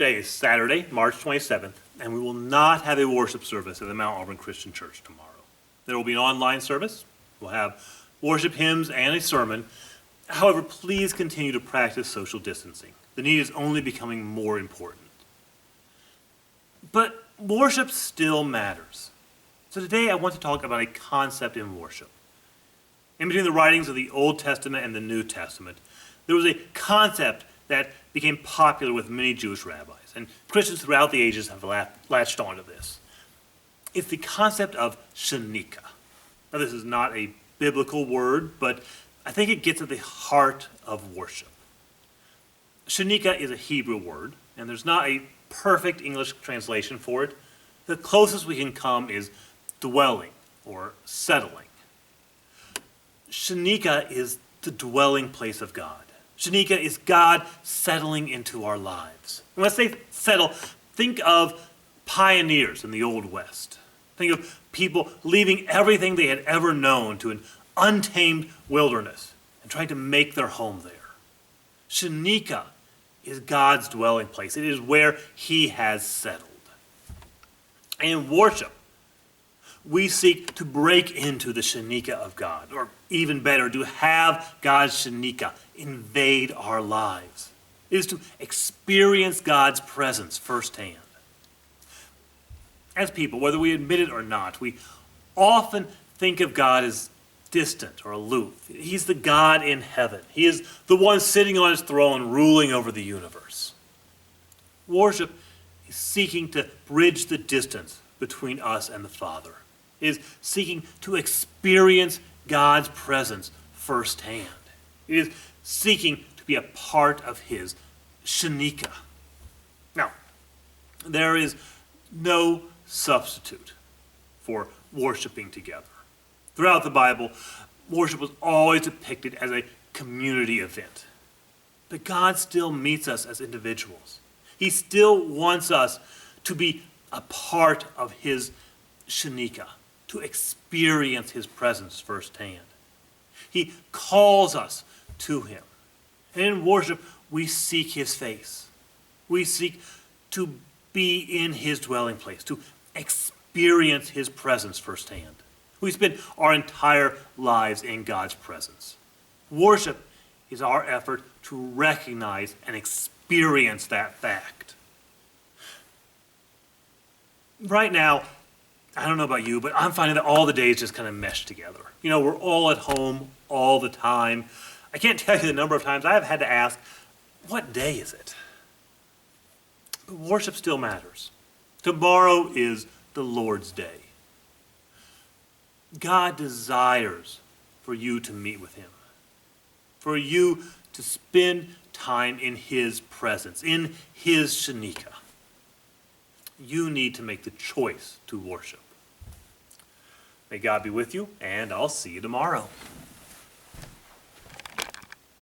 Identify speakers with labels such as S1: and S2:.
S1: Today is Saturday, March 27th, and we will not have a worship service at the Mount Auburn Christian Church tomorrow. There will be an online service. We'll have worship hymns and a sermon. However, please continue to practice social distancing. The need is only becoming more important. But worship still matters. So today I want to talk about a concept in worship. In between the writings of the Old Testament and the New Testament, there was a concept that became popular with many Jewish rabbis, and Christians throughout the ages have latched onto this. It's the concept of Shekinah. Now, this is not a biblical word, but I think it gets at the heart of worship. Shekinah is a Hebrew word, and there's not a perfect English translation for it. The closest we can come is dwelling or settling. Shekinah is the dwelling place of God. Shekinah is God settling into our lives. And when I say settle, think of pioneers in the Old West. Think of people leaving everything they had ever known to an untamed wilderness and trying to make their home there. Shekinah is God's dwelling place. It is where he has settled. And in worship, we seek to break into the Shekinah of God, or even better, to have God's Shekinah invade our lives. It is to experience God's presence firsthand. As people, whether we admit it or not, we often think of God as distant or aloof. He's the God in heaven. He is the one sitting on his throne, ruling over the universe. Worship is seeking to bridge the distance between us and the Father. It is seeking to experience God's presence firsthand. It is seeking to be a part of his Shekinah. Now, there is no substitute for worshiping together. Throughout the Bible, worship was always depicted as a community event. But God still meets us as individuals. He still wants us to be a part of his Shekinah, to experience his presence firsthand. He calls us to him. And in worship, we seek his face. We seek to be in his dwelling place, to experience his presence firsthand. We spend our entire lives in God's presence. Worship is our effort to recognize and experience that fact. Right now, I don't know about you, but I'm finding that all the days just kind of mesh together. You know, we're all at home all the time. I can't tell you the number of times I've had to ask, what day is it? But worship still matters. Tomorrow is the Lord's day. God desires for you to meet with him, for you to spend time in his presence, in his Shekinah. You need to make the choice to worship. May God be with you, and I'll see you tomorrow.